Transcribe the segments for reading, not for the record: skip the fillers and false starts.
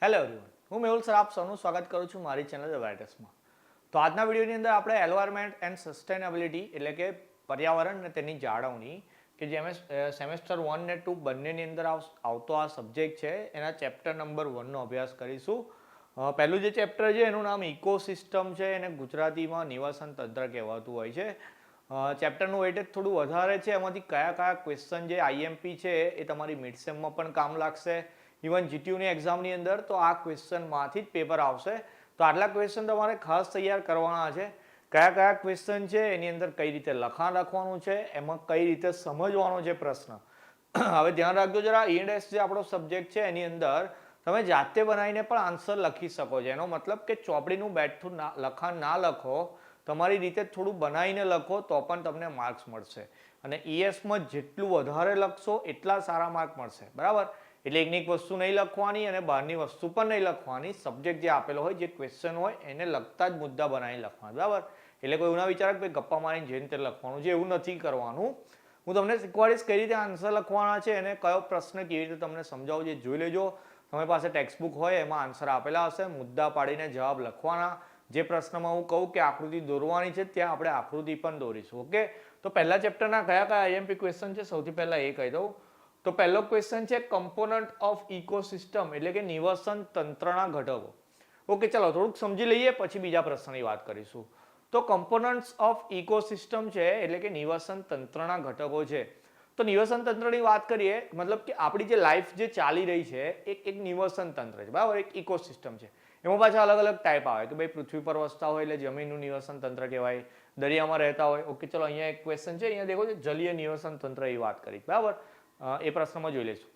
Hello everyone, હું Mehul sir આપ સૌનું સ્વાગત કરું છું મારી ચેનલ ધ વાઇટસમાં. તો આજના વિડીયોની અંદર આપણે એન્વાયરમેન્ટ એન્ડ સસ્ટેનેબિલિટી એટલે કે પર્યાવરણ અને તેની જાળવણી કે જે સેમેસ્ટર 1 ને 2 બંનેની અંદર આવતો આ સબ્જેક્ટ છે એના ચેપ્ટર નંબર 1નો અભ્યાસ કરીશું. પહેલું જે ચેપ્ટર છે એનું નામ ઇકોસિસ્ટમ છે, એને ગુજરાતીમાં નિવાસન તંત્ર કહેવાતું હોય છે. ચેપ્ટરનું વેઇટેજ થોડું વધારે છે. એમાંથી કયા કયા ક્વેશ્ચન જે આઈએમપી છે એ તમારી મિડ સેમમાં પણ કામ લાગશે, ઇવન જીટીયુની એક્ઝામની અંદર તો આ ક્વેશ્ચનમાંથી જ પેપર આવશે. તો આટલા ક્વેશ્ચન તમારે ખાસ તૈયાર કરવાના છે. કયા કયા ક્વેશ્ચન છે, એની અંદર કઈ રીતે લખાણ લખવાનું છે, એમાં કઈ રીતે સમજવાનો છે પ્રશ્ન. હવે ધ્યાન રાખજો જરા, ઈએનએસ જે આપણો સબ્જેક્ટ છે એની અંદર તમે જાતે બનાવીને પણ આન્સર લખી શકો છો. એનો મતલબ કે ચોપડીનું બેઠું લખાણ ના લખો, તમારી રીતે થોડું બનાવીને લખો તો પણ તમને માર્ક્સ મળશે. અને ઈએસમાં જેટલું વધારે લખશો એટલા સારા માર્ક મળશે, બરાબર. એટલે એકની એક વસ્તુ નહીં લખવાની અને બહારની વસ્તુ પણ નહીં લખવાની. સબ્જેક્ટ જે આપેલો હોય, જે ક્વેશ્ચન હોય એને લગતા જ મુદ્દા બનાવીને લખવાના, બરાબર. એટલે કોઈ એવું ના વિચારે કે ગપ્પા મારીને જેને તે લખવાનું છે, એવું નથી કરવાનું. હું તમને શીખવાડીશ કઈ રીતે આન્સર લખવાના છે અને કયો પ્રશ્ન કેવી રીતે તમને સમજાવું છે જોઈ લેજો. તમારી પાસે ટેક્સ્ટબુક હોય એમાં આન્સર આપેલા હશે, મુદ્દા પાડીને જવાબ લખવાના. જે પ્રશ્નમાં હું કહું કે આકૃતિ દોરવાની છે ત્યાં આપણે આકૃતિ પણ દોરીશું. ઓકે, તો પહેલા ચેપ્ટરના કયા કયા આઈએમપી ક્વેશ્ચન છે સૌથી પહેલા એ કહી દઉં. તો પહેલો ક્વેશ્ચન છે કમ્પોનન્ટ ઓફ ઇકોસિસ્ટમ એટલે કે નિવસન તંત્રના ઘટકો. ઓકે, ચાલો થોડુંક સમજી લઈએ પછી બીજા પ્રશ્નની વાત કરીશું. તો કમ્પોનન્ટ્સ ઓફ ઇકોસિસ્ટમ છે એટલે કે નિવસન તંત્રના ઘટકો છે. તો નિવસન તંત્રની વાત કરીએ, મતલબ કે આપણી જે લાઈફ જે ચાલી રહી છે એક નિવસન તંત્ર છે, બરાબર, એક ઇકોસિસ્ટમ છે. એમાં પાછા અલગ અલગ ટાઈપ આવે કે ભાઈ પૃથ્વી પર વસતા હોય એટલે જમીનનું નિવસન તંત્ર કહેવાય, દરિયામાં રહેતા હોય. ઓકે, ચલો અહીંયા એક ક્વેશ્ચન છે, અહીંયા દેખો જલીય નિવસન તંત્ર એ વાત કરી, બરાબર. એ પ્રશ્નમાં જોઈ લઈશું.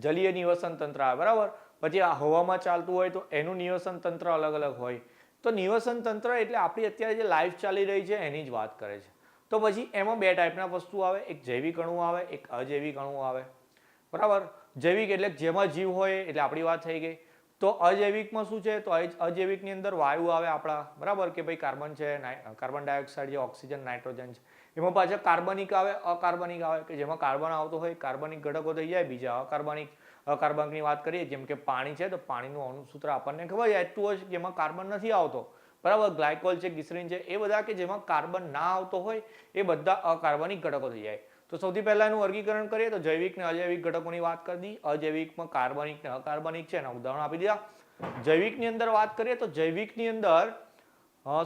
જલીય નિવસન તંત્ર આવે, બરાબર. પછી આ હવામાં ચાલતું હોય તો એનું નિવસન તંત્ર અલગ અલગ હોય. તો નિવસન તંત્ર એટલે આપણી અત્યારે જે લાઈફ ચાલી રહી છે એની જ વાત કરે છે. તો પછી એમાં બે ટાઈપના વસ્તુ આવે, એક જૈવિક અણુ આવે, એક અજૈવિક અણુ આવે, બરાબર. જૈવિક એટલે જેમાં જીવ હોય એટલે આપણી વાત થઈ ગઈ. તો અજૈવિકમાં શું છે, તો અજૈવિકની અંદર વાયુ આવે આપણા, બરાબર, કે ભાઈ કાર્બન છે, કાર્બન ડાયોક્સાઇડ છે, ઓક્સિજન, નાઇટ્રોજન છે. એમાં પાછા કાર્બનિક આવે, અકાર્બનિક આવે, કે જેમાં કાર્બન આવતો હોય કાર્બનિક ઘટકો થઈ જાય, બીજા અકાર્બનિકની વાત કરીએ જેમ કે પાણી છે તો પાણીનું અણુસૂત્ર આપણને ખબર છે H2O છે, જેમાં કાર્બન નથી આવતો, બરાબર. ગ્લાયકોલ છે, ગ્લિસરીન છે, એ બધા કે જેમાં કાર્બન ના આવતો હોય એ બધા અકાર્બનિક ઘટકો થઈ જાય. તો સૌથી પહેલા એનું વર્ગીકરણ કરીએ તો જૈવિક ને અજૈવિક ઘટકોની વાત કરી દી. અજૈવિકમાં કાર્બનિક ને અકાર્બનિક છે એના ઉદાહરણ આપી દીધા. જૈવિકની અંદર વાત કરીએ તો જૈવિકની અંદર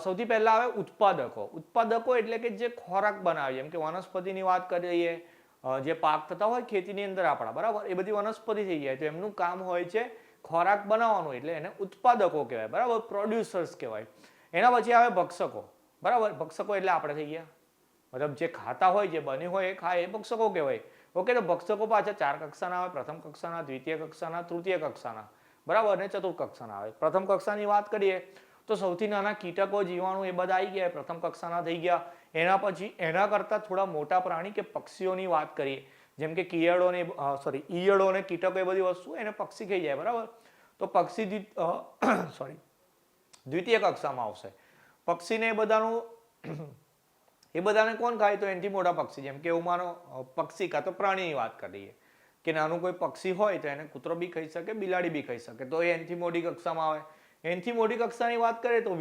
સૌથી પહેલા આવે ઉત્પાદકો. ઉત્પાદકો એટલે કે જે ખોરાક બનાવે, જેમ કે વનસ્પતિની વાત કરીએ, જે પાક થતા હોય ખેતીની અંદર આપણા, બરાબર, એ બધી વનસ્પતિ થઈ જાય તો એમનું કામ હોય છે ખોરાક બનાવવાનું, એટલે એને ઉત્પાદકો કહેવાય, બરાબર, પ્રોડ્યુસર્સ કહેવાય. એના પછી આવે ભક્ષકો, બરાબર. ભક્ષકો એટલે આપણે થઈ ગયા, મતલબ જે ખાતા હોય, જે બન્યું હોય એ ખાય, એ ભક્ષકો કહેવાય. ઓકે, તો ભક્ષકો પાછા 4 કક્ષાના આવે, પ્રથમ કક્ષાના, દ્વિતીય કક્ષાના, તૃતીય કક્ષાના, બરાબર, અને ચતુર્થ કક્ષાના આવે. પ્રથમ કક્ષાની વાત કરીએ તો સૌથી નાના કીટકો, જીવાણુ એ બધા આવી ગયા, પ્રથમ કક્ષાના થઈ ગયા. એના પછી એના કરતાં થોડા મોટા પ્રાણી કે પક્ષીઓની વાત કરીએ, જેમ કે ઈયળો ને કીટકો એ બધી વસ્તુ એને પક્ષી કહી જાય, બરાબર. તો પક્ષી દ્વિતીય કક્ષામાં આવશે. પક્ષીને એ બધાને કોણ ખાય, તો એનાથી મોટા પક્ષી, જેમ કે એવું માનો પક્ષી કાં તો પ્રાણીની વાત કરીએ કે નાનું કોઈ પક્ષી હોય તો એને કૂતરો બી ખાઈ શકે, બિલાડી બી ખાઈ શકે, તો એ એનાથી મોટી કક્ષામાં આવે. એનાથી મોટી કક્ષાની વાત કરીએ તો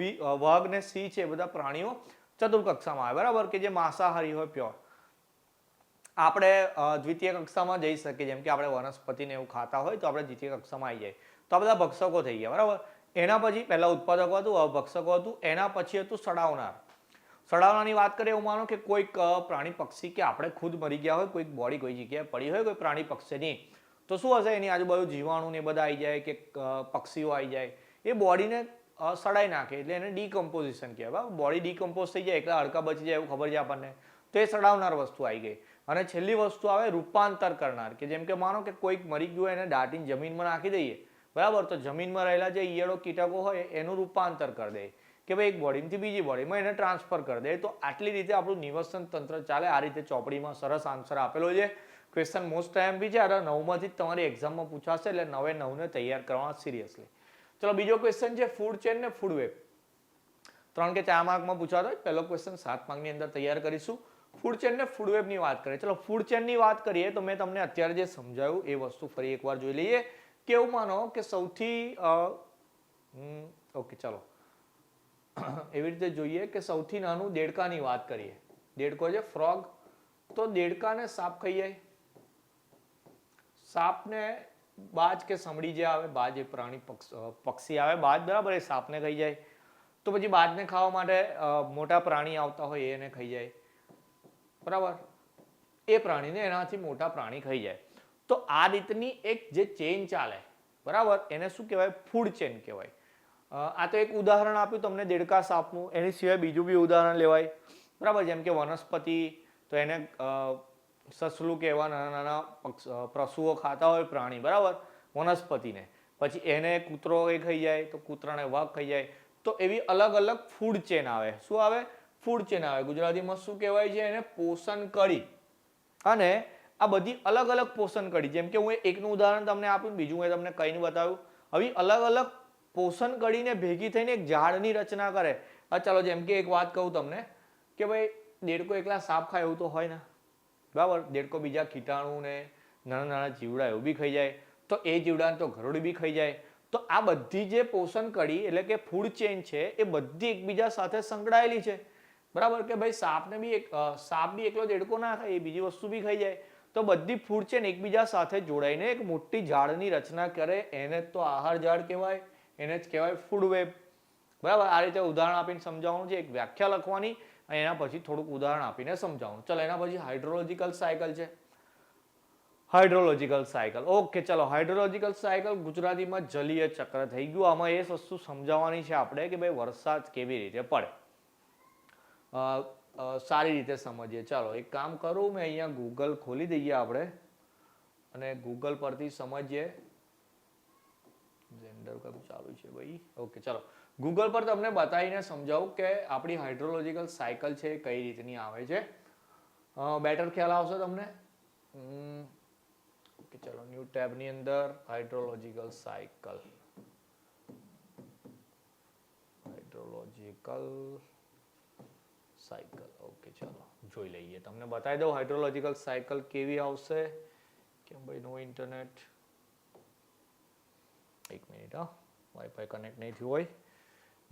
વાઘ ને સિંહ છે, બધા પ્રાણીઓ ચતુર્થ કક્ષામાં આવે, બરાબર, કે જે માંસાહારી હોય, પ્યોર. આપણે દ્વિતીય કક્ષામાં જઈ શકીએ, જેમ કે આપણે વનસ્પતિને એવું ખાતા હોય તો આપણે દ્વિતીય કક્ષામાં આવી જાય. તો આ બધા ભક્ષકો થઈ ગયા, બરાબર. એના પછી પહેલા ઉત્પાદકો હતું, હવે ભક્ષકો હતું. એના પછી હતું સડાવનાર. સડાવનારની વાત કરીએ, એવું માનો કે કોઈક પ્રાણી પક્ષી કે આપણે ખુદ મરી ગયા હોય, કોઈક બોડી કોઈ જગ્યાએ પડી હોય કોઈ પ્રાણી પક્ષીની, તો શું હશે, એની આજુબાજુ જીવાણુ ને બધા આવી જાય કે પક્ષીઓ આવી જાય, એ બોડીને સડાઈ નાખે એટલે એને ડીકમ્પોઝિશન કહેવાય. બોડી ડીકમ્પોઝ થઈ જાય એટલે હાડકા બચી જાય એવું ખબર છે આપણને, તો એ સડાવનાર વસ્તુ આવી ગઈ. અને છેલ્લી વસ્તુ આવે રૂપાંતર કરનાર, કે જેમ કે માનો કે કોઈક મરી ગયું એને દાટીને જમીનમાં નાખી દઈએ, બરાબર, તો જમીનમાં રહેલા જે ઈયળો કીટકો હોય એનું રૂપાંતર કરી દે, કે ભાઈ એક બોડીમાંથી બીજી બોડીમાં એને ટ્રાન્સફર કરી દે. તો આટલી રીતે આપણું નિવસન તંત્ર ચાલે. આ રીતે ચોપડીમાં સરસ આન્સર આપેલો છે. ક્વેશ્ચન મોસ્ટ આઈએમપી છે, અને 9માંથી જ તમારી એક્ઝામમાં પૂછાશે, એટલે 9 તૈયાર કરવાના સિરિયસલી. ચલો બીજો ક્વેશ્ચન છે ફૂડ ચેન ને ફૂડ વેબ. 3 કે 4 માર્કમાં પૂછાતો હોય. પહેલો ક્વેશ્ચન 7 માર્કની અંદર તૈયાર કરીશું. ફૂડ ચેન ને ફૂડ વેબની વાત કરીએ. ચલો ફૂડ ચેનની વાત કરીએ તો મેં તમને અત્યારે જે સમજાવ્યું એ વસ્તુ ફરી એકવાર જોઈ લઈએ. કે એવું માનો કે સૌથી ઓકે ચાલો એવી રીતે જોઈએ કે સૌથી નાનું દેડકાની વાત કરીએ. દેડકો છે ફ્રોગ, તો દેડકાને સાપ ખાઈ જાય. સાપને બાજ કે સમડી જે આવે, બાજ એ પ્રાણી પક્ષી આવે બાજ, બરાબર, એ સાપને ખાઈ જાય. તો પછી બાજને ખાવા માટે મોટા પ્રાણી આવતા હોય એને ખાઈ જાય, બરાબર, એ પ્રાણીને એનાથી મોટા પ્રાણી ખાઈ જાય. તો આ રીતની એક જે ચેન ચાલે, બરાબર, એને શું કહેવાય? ફૂડ ચેન કહેવાય. આ તો એક ઉદાહરણ આપ્યું તમને દેડકા સાપનું, એની સિવાય બીજું બી ઉદાહરણ લેવાય, બરાબર, જેમ કે વનસ્પતિ, તો એને સસલું કે એવા નાના નાના પશુઓ ખાતા હોય પ્રાણી, બરાબર, વનસ્પતિને, પછી એને કૂતરો એ ખાઈ જાય, તો કૂતરાને વાઘ ખાઈ જાય. તો એવી અલગ અલગ ફૂડ ચેન આવે. શું આવે? ફૂડ ચેન આવે. ગુજરાતીમાં શું કહેવાય છે એને? પોષણ કડી. અને આ બધી અલગ અલગ પોષણ કડી, જેમ કે હું એકનું ઉદાહરણ તમને આપ્યું, બીજું મેં તમને કહીને બતાવ્યું. આવી અલગ અલગ પોષણ કડીને ભેગી થઈને એક ઝાડની રચના કરે. ચાલો જેમ કે એક વાત કહું તમને કે ભાઈ દેડકો એકલા સાપ ખાય એવું તો હોય ને, બરાબર, દેડકો બીજા કીટાણુ ને નાના નાના જીવડા એવું બી ખાઈ જાય, તો એ જીવડાને તો ગરોળી બી ખાઈ જાય. તો આ બધી જે પોષણ કડી એટલે કે ફૂડ ચેન છે એ બધી એકબીજા સાથે સંકળાયેલી છે, બરાબર, કે ભાઈ સાપ બી એકલો દેડકો ના ખાય, એ બીજી વસ્તુ બી ખાઈ જાય. તો બધી ફૂડ ચેન એકબીજા સાથે જોડાઈને એક મોટી ઝાડની રચના કરે, એને તો આહાર ઝાડ કહેવાય, એને જ કહેવાય ફૂડ વેબ, બરાબર. આ રીતે ઉદાહરણ આપીને સમજાવવાનું છે, એક વ્યાખ્યા લખવાની અને એના પછી થોડુંક ઉદાહરણ આપીને સમજાવવાનું. ચલો એના પછી હાઇડ્રોલોજિકલ સાયકલ છે. હાઇડ્રોલોજિકલ સાયકલ, ઓકે, ચલો હાઇડ્રોલોજિકલ સાયકલ ગુજરાતીમાં જલીય ચક્ર થઈ ગયું. આમાં એ વસ્તુ સમજાવવાની છે આપણે કે ભાઈ વરસાદ કેવી રીતે પડે, સારી રીતે સમજીએ. ચાલો એક કામ કરું, મેં અહીંયા ગૂગલ ખોલી દઈએ આપણે અને ગૂગલ પરથી સમજીએ. ઝેન્ડર કયું ચાલુ છે ભાઈ? ઓકે, ચાલો ગૂગલ પર તમને બતાવીને સમજાવું કે આપણી હાઇડ્રોલોજિકલ સાયકલ છે કઈ રીતની આવે છે. બેટર ખ્યાલ આવશે તમને. ઓકે, ચલો ન્યૂ ટેબની અંદર હાઇડ્રોલોજિકલ સાયકલ, ઓકે, ચલો જોઈ લઈએ. તમને બતાવી દઉં હાઇડ્રોલોજિકલ સાયકલ કેવી આવશે. કેમ ભાઈ નો ઇન્ટરનેટ? એક મિનિટ, હા, વાઈફાઈ કનેક્ટ નહીં થયું હોય,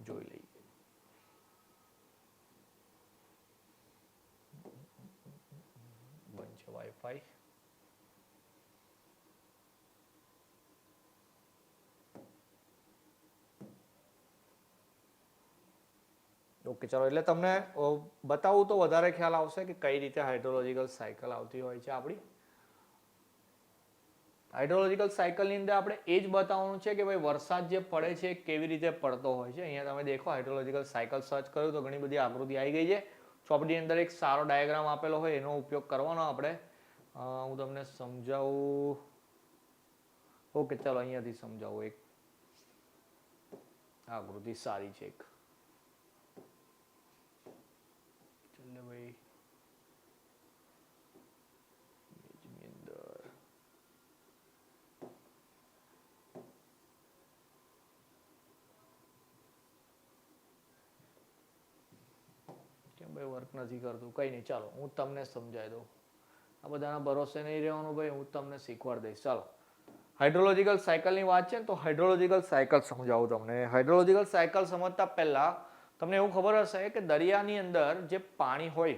જોઈ લઈએ. બંધ છે વાઈફાઈ. ઓકે, ચાલો એટલે તમને બતાવું તો વધારે ખ્યાલ આવશે કે કઈ રીતે હાઇડ્રોલોજિકલ સાયકલ આવતી હોય છે આપણી. હાઇડ્રોલોજિકલ સાયકલની અંદર આપણે એ જ બતાવવાનું છે કે ભાઈ વરસાદ જે પડે છે કેવી રીતે પડતો હોય છે. અહીંયા તમે દેખો હાઇડ્રોલોજિકલ સાયકલ સર્ચ કર્યું તો ઘણી બધી આકૃતિ આવી ગઈ છે. ચોપડીની અંદર એક સારો ડાયાગ્રામ આપેલો હોય એનો ઉપયોગ કરવાનો આપણે. હું તમને સમજાવું. ઓકે, ચાલો અહીંયાથી સમજાવું. એક આકૃતિ સારી છે એક. ચાલો ભાઈ વર્ક નથી કરતું, કઈ નહીં, ચાલો હું તમને સમજાવી દઉં. આ બધાના ભરોસે નહીં રહેવાનું ભાઈ, હું તમને શીખવાડી દઈશ. ચાલો હાઇડ્રોલોજિકલ સાયકલની વાત છે તો હાઇડ્રોલોજિકલ સાયકલ સમજાવું તમને. હાઇડ્રોલોજિકલ સાયકલ સમજતા પહેલા તમને એવું ખબર હશે કે દરિયાની અંદર જે પાણી હોય,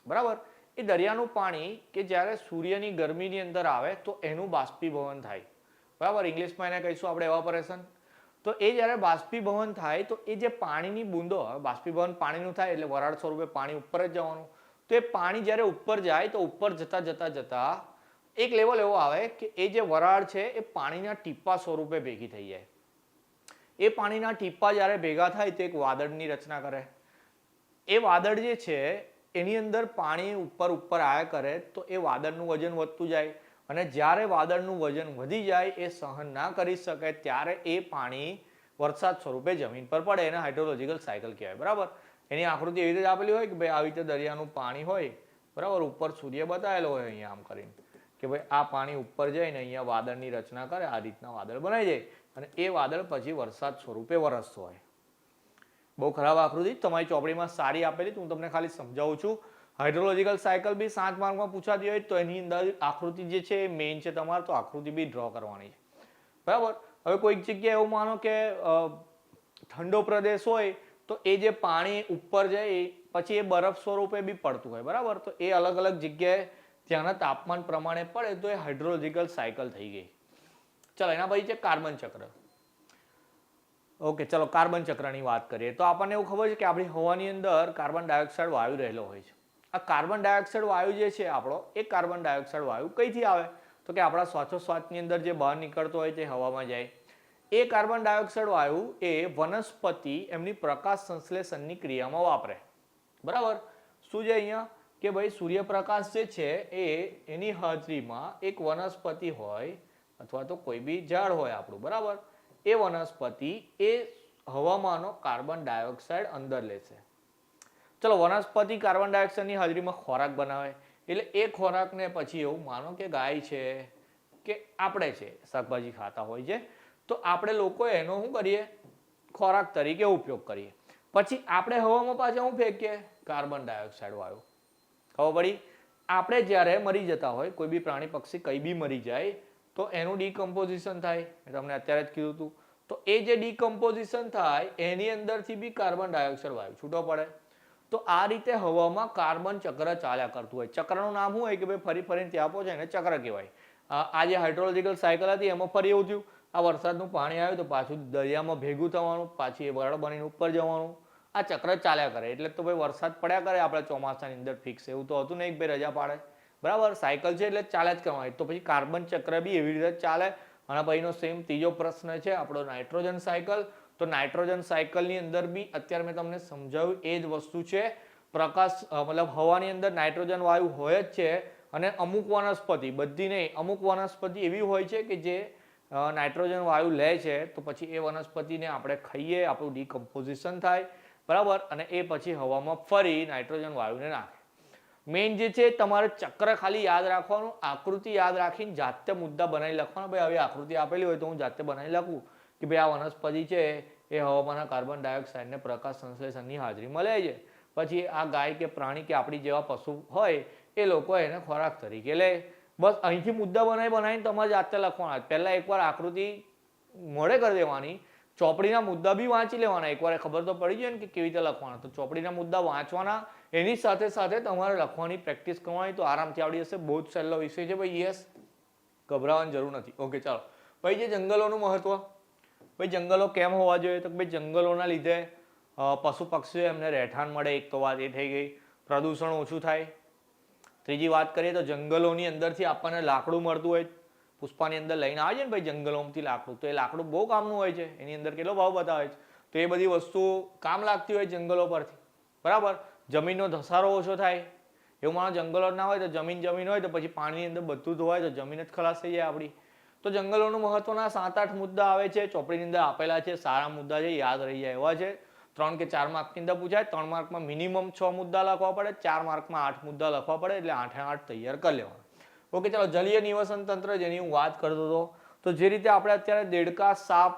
બરાબર, એ દરિયાનું પાણી કે જ્યારે સૂર્યની ગરમીની અંદર આવે તો એનું બાષ્પીભવન થાય, બરાબર, ઇંગ્લિશમાં એને કહીશું આપણે એવાપોરેશન. તો એ જ્યારે બાષ્પીભવન થાય તો એ જે પાણીની બૂંદો, બાષ્પીભવન પાણીનું થાય એટલે વરાળ સ્વરૂપે પાણી ઉપર જ જવાનું. તો એ પાણી જ્યારે ઉપર જાય તો ઉપર જતા જતા જતા એક લેવલ એવો આવે કે એ જે વરાળ છે એ પાણીના ટીપા સ્વરૂપે ભેગી થઈ જાય. એ પાણીના ટીપા જ્યારે ભેગા થાય તો એક વાદળની રચના કરે. એ વાદળ જે છે એની અંદર પાણી ઉપર ઉપર આવ્યા કરે તો એ વાદળનું વજન વધતું જાય અને જ્યારે વાદળનું વજન વધી જાય એ સહન ના કરી શકે ત્યારે એ પાણી વરસાદ સ્વરૂપે જમીન પર પડે. એને હાઇડ્રોલોજિકલ સાયકલ કહેવાય, બરાબર. એની આકૃતિ એવી રીતે આપેલી હોય કે ભાઈ આવી રીતે દરિયાનું પાણી હોય, બરાબર, ઉપર સૂર્ય બતાવેલો હોય અહીંયા આમ કરીને કે ભાઈ આ પાણી ઉપર જઈને અહીંયા વાદળની રચના કરે, આ રીતના વાદળ બનાવી જાય અને એ વાદળ પછી વરસાદ સ્વરૂપે વરસતો હોય. બહુ ખરાબ આકૃતિ, તમારી ચોપડીમાં સારી આપેલી, હું તમને ખાલી સમજાવું છું. હાઇડ્રોલોજિકલ સાયકલ બી 7 માર્કમાં પૂછાતી હોય તો એની અંદર આકૃતિ જે છે એ મેઇન છે તમારે, તો આકૃતિ બી ડ્રો કરવાની છે, બરાબર. હવે કોઈક જગ્યાએ એવું માનો કે ઠંડો પ્રદેશ હોય તો એ જે પાણી ઉપર જાય પછી એ બરફ સ્વરૂપે બી પડતું હોય, બરાબર. તો એ અલગ અલગ જગ્યાએ ત્યાંના તાપમાન પ્રમાણે પડે તો એ હાઇડ્રોલોજિકલ સાયકલ થઈ ગઈ. ચલો એના પછી છે કાર્બન ચક્ર. ઓકે, ચલો કાર્બન ચક્રની વાત કરીએ તો આપણને એવું ખબર છે કે આપણી હવાની અંદર કાર્બન ડાયોક્સાઇડ વાયુ રહેલો હોય છે. આ કાર્બન ડાયોક્સાઇડ વાયુ જે છે આપણો, એ કાર્બન ડાયોક્સાઇડ વાયુ કઈથી આવે તો કે આપણા શ્વાસોશ્વાસની અંદર જે બહાર નીકળતો હોય તે હવામાં જાય. એ કાર્બન ડાયોક્સાઇડ વાયુ એ વનસ્પતિ એમની પ્રકાશ સંશ્લેષણની ક્રિયામાં વાપરે, બરાબર. શું છે અહીંયા કે ભાઈ સૂર્યપ્રકાશ જે છે એ એની હાજરીમાં એક વનસ્પતિ હોય અથવા તો કોઈ બી ઝાડ હોય આપણું, બરાબર. એ વનસ્પતિ એ હવામાંનો કાર્બન ડાયોક્સાઇડ અંદર લેશે. ચલો વનસ્પતિ કાર્બન ડાયોક્સાઇડની હાજરીમાં ખોરાક બનાવે એટલે એ ખોરાકને પછી એવું માનો કે ગાય છે કે આપણે છે શાકભાજી ખાતા હોય છે તો આપણે લોકો એનો શું કરીએ ખોરાક તરીકે ઉપયોગ કરીએ. પછી આપણે હવામાં પાછા શું ફેંકીએ કાર્બન ડાયોક્સાઇડ વાયુ. ખબર પડી. આપણે જ્યારે મરી જતા હોય કોઈ બી પ્રાણી પક્ષી કઈ બી મરી જાય તો એનું ડિકમ્પોઝિશન થાય, મેં તમને અત્યારે જ કીધું હતું. તો એ જે ડિકમ્પોઝિશન થાય એની અંદરથી બી કાર્બન ડાયોક્સાઇડ વાયુ છૂટો પડે. તો આ રીતે હવામાં કાર્બન ચક્ર ચાલ્યા કરતું હોય. ચક્રનું નામ શું હોય કે ભાઈ ફરી ફરીને ત્યાં પહોંચે એને ચક્ર કહેવાય. આ જે હાઇડ્રોલોજિકલ સાયકલ હતી એમાં ફરી એવું થયું, આ વરસાદનું પાણી આવ્યું તો પાછું દરિયામાં ભેગું થવાનું, પાછી એ બરડ બનીને ઉપર જવાનું. આ ચક્ર ચાલ્યા કરે. એટલે તો ભાઈ વરસાદ પડ્યા કરે આપણે ચોમાસાની અંદર ફિક્સ, એવું તો હતું નહીં કે ભાઈ રજા પાડે, બરાબર. સાયકલ છે એટલે ચાલે જ કરવાનું. તો પછી કાર્બન ચક્ર બી એવી રીતે ચાલે. અને પછીનો સેમ ત્રીજો પ્રશ્ન છે આપણો નાઇટ્રોજન સાયકલ. તો નાઇટ્રોજન સાયકલની અંદર બી અત્યારે મેં તમને સમજાવ્યું એ જ વસ્તુ છે. પ્રકાશ મતલબ હવાની અંદર નાઇટ્રોજન વાયુ હોય જ છે અને અમુક વનસ્પતિ, બધી નહીં, અમુક વનસ્પતિ એવી હોય છે કે જે નાઇટ્રોજન વાયુ લે છે તો પછી એ વનસ્પતિને આપણે ખાઈએ, આપણું ડિકમ્પોઝિશન થાય, બરાબર. અને એ પછી હવામાં ફરી નાઇટ્રોજન વાયુને નાખે. મેઇન જે છે તમારે ચક્ર ખાલી યાદ રાખવાનું, આકૃતિ યાદ રાખીને જાતે મુદ્દા બનાવી લખવાના. ભાઈ આવી આકૃતિ આપેલી હોય તો હું જાતે બનાવી લખું કે ભાઈ આ વનસ્પતિ છે એ હવામાંના કાર્બન ડાયોક્સાઇડને પ્રકાશ સંશ્લેષણની હાજરીમાં લે છે. પછી આ ગાય કે પ્રાણી કે આપણી જેવા પશુ હોય એ લોકો એને ખોરાક તરીકે લે. બસ અહીંથી મુદ્દા બનાવીને તમારે જાતે લખવાના. પહેલાં એકવાર આકૃતિ મોડે કરી દેવાની, ચોપડીના મુદ્દા બી વાંચી લેવાના. એકવાર ખબર તો પડી જાય ને કે કેવી રીતે લખવાના. તો ચોપડીના મુદ્દા વાંચવાના, એની સાથે સાથે તમારે લખવાની પ્રેક્ટિસ કરવાની તો આરામથી આવડી જશે. બહુ જ સહેલો વિષય છે ભાઈ. યસ, ગભરાવાની જરૂર નથી. ઓકે ચાલો. ભાઈ જે જંગલોનું મહત્વ, ભાઈ જંગલો કેમ હોવા જોઈએ તો ભાઈ જંગલોના લીધે પશુ પક્ષીઓ એમને રહેઠાણ મળે, એક તો વાત એ થઈ ગઈ. પ્રદૂષણ ઓછું થાય. ત્રીજી વાત કરીએ તો જંગલોની અંદરથી આપણને લાકડું મળતું હોય. પુષ્પાની અંદર લઈને આવે છે ને ભાઈ જંગલોમાંથી લાકડું, તો એ લાકડું બહુ કામનું હોય છે. એની અંદર કેટલો ભાવ બતાવે છે. તો એ બધી વસ્તુ કામ લાગતી હોય જંગલો પરથી, બરાબર. જમીનનો ધસારો ઓછો થાય. એવું માનો જંગલો ના હોય તો જમીન હોય તો પછી પાણીની અંદર બધું ધોવાય તો જમીન જ ખલાસ થઈ જાય આપણી. તો જંગલોનું મહત્વના 7-8 મુદ્દા આવે છે, ચોપડીની અંદર આપેલા છે. સારા મુદ્દા છે, યાદ રહી જાય એવા છે. 3 કે 4 માર્કની અંદર પૂછાય. 3 માર્કમાં મિનિમમ 6 મુદ્દા લખવા પડે, 4 માર્કમાં 8 મુદ્દા લખવા પડે, એટલે 8-8 તૈયાર કરી લેવાના. ઓકે ચાલો. જલીય નિવસન તંત્ર જેની હું વાત કરતો હતો, તો જે રીતે આપણે અત્યારે દેડકા, સાપ,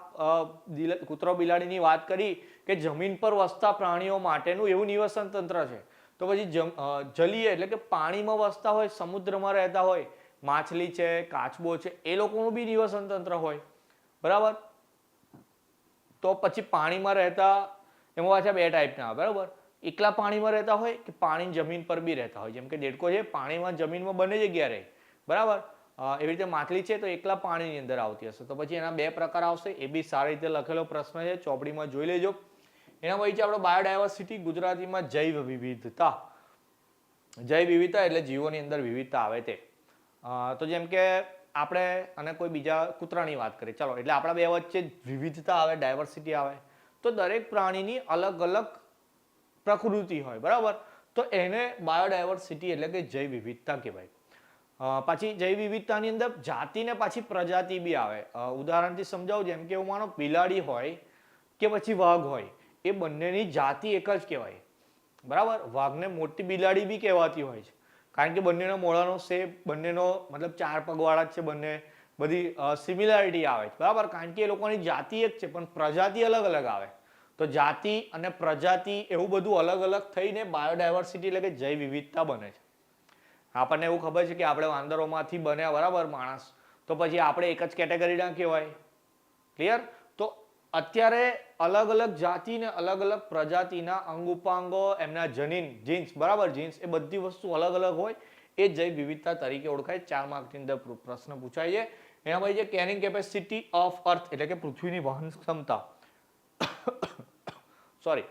કૂતરો, બિલાડીની વાત કરી કે જમીન પર વસતા પ્રાણીઓ માટેનું એવું નિવસન તંત્ર છે. તો પછી જલીય એટલે કે પાણીમાં વસતા હોય, સમુદ્રમાં રહેતા હોય, માછલી છે, કાચબો છે, એ લોકોનું બી નિવસન તંત્ર હોય, બરાબર. તો પછી પાણીમાં રહેતા એમાં પાછા 2 ટાઈપના આવે, બરાબર. એકલા પાણીમાં રહેતા હોય કે પાણી જમીન પર બી રહેતા હોય. જેમ કે દેડકો છે પાણીમાં જમીનમાં બંને જગ્યા રહે, બરાબર. એવી રીતે માછલી છે તો એકલા પાણીની અંદર આવતી હશે. તો પછી એના 2 પ્રકાર આવશે. એ બી સારી રીતે લખેલો પ્રશ્ન છે, ચોપડીમાં જોઈ લેજો. એના પછી છે આપણો બાયોડાયવર્સિટી, ગુજરાતીમાં જૈવ વિવિધતા. જૈવ વિવિધતા એટલે જીવોની અંદર વિવિધતા આવે તે. તો જેમ કે આપણે અને કોઈ બીજા કૂતરાની વાત કરીએ, ચાલો. એટલે આપણા 2 વચ્ચે વિવિધતા આવે, ડાયવર્સિટી આવે. તો દરેક પ્રાણીની અલગ અલગ પ્રકૃતિ હોય, બરાબર. તો એને બાયોડાયવર્સિટી એટલે કે જૈવ વિવિધતા કહેવાય. પાછી જૈવ વિવિધતાની અંદર જાતિ ને પાછી પ્રજાતિ બી આવે. ઉદાહરણથી સમજાવું. જેમ કે હું માનો બિલાડી હોય કે પછી વાઘ હોય, એ બંનેની જાતિ એક જ કહેવાય, બરાબર. વાઘને મોટી બિલાડી બી કહેવાતી હોય છે કારણ કે બંનેનો મોઢાનો શેપ, બંનેનો મતલબ 4 પગવાળા જ છે, બંને બધી સિમિલારિટી આવે છે, બરાબર. કારણ કે એ લોકોની જાતિ એક છે પણ પ્રજાતિ અલગ અલગ આવે. તો જાતિ અને પ્રજાતિ એવું બધું અલગ અલગ થઈને બાયોડાયવર્સિટી એટલે કે જૈવ વિવિધતા બને છે. આપણને એવું ખબર છે કે આપણે વાંદરોમાંથી બન્યા, બરાબર, માણસ. તો પછી આપણે એક જ કેટેગરીના કહેવાય, ક્લિયર? તો અત્યારે અલગ અલગ જાતિ ને અલગ અલગ પ્રજાતિના અંગ ઉપાંગો, એમના જનીન, જીન્સ, બરાબર, જીન્સ, એ બધી વસ્તુ અલગ અલગ હોય, એ જૈવ વિવિધતા તરીકે ઓળખાય. 4 માર્કની અંદર પ્રશ્ન પૂછાય છે. એના પછી છે કેરિંગ કેપેસિટી ઓફ અર્થ, એટલે કે પૃથ્વીની વહન ક્ષમતા. સોરી,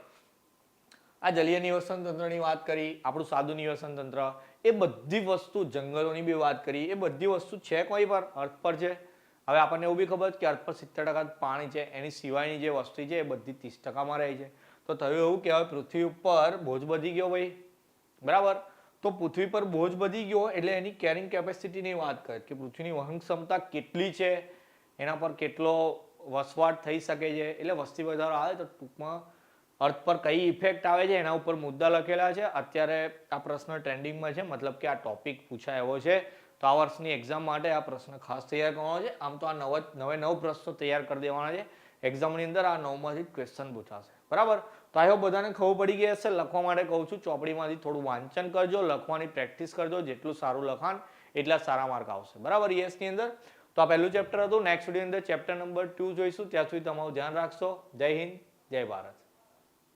આ જલીય નિવસન તંત્રની વાત કરી, આપણું સાદું નિવસન તંત્ર, એ બધી વસ્તુ, જંગલોની બી વાત કરી, એ બધી વસ્તુ છે કોઈ પર? અર્થ પર છે. હવે આપણને એવું બી ખબર છે કે અર્થ પર 70% પાણી છે, એની સિવાયની જે વસ્તુ છે એ બધી 30%માં રહે છે. તો થયું એવું કહેવાય પૃથ્વી ઉપર બોજ વધી ગયો ભાઈ, બરાબર. તો પૃથ્વી પર બોજ વધી ગયો એટલે એની કેરિંગ કેપેસિટીની વાત કરે કે પૃથ્વીની વહન ક્ષમતા કેટલી છે, એના પર કેટલો વસવાટ થઈ શકે છે. એટલે વસ્તી વધારો આવે તો ટૂંકમાં અર્થ પર કઈ ઇફેક્ટ આવે છે એના ઉપર મુદ્દા લખેલા છે. અત્યારે આ પ્રશ્ન ટ્રેન્ડિંગમાં છે, મતલબ કે આ ટોપિક પૂછાય એવો છે. તો આ વર્ષની એક્ઝામ માટે આ પ્રશ્ન ખાસ તૈયાર કરવાનો છે. આમ તો આ નવે પ્રશ્નો તૈયાર કરી દેવાના છે. એક્ઝામની અંદર આ 9માંથી ક્વેશ્ચન પૂછાશે, બરાબર. તો આ બધાને ખબર પડી ગઈ હશે. લખવા માટે કહું છું, ચોપડીમાંથી થોડું વાંચન કરજો, લખવાની પ્રેક્ટિસ કરજો. જેટલું સારું લખાણ એટલા સારા માર્ક આવશે, બરાબર, યસની અંદર. તો આ પહેલું ચેપ્ટર હતું. નેક્સ્ટ વિડીયોની અંદર ચેપ્ટર નંબર 2 જોઈશું. ત્યાં સુધી તમારું ધ્યાન રાખશો. જય હિન્દ, જય ભારત.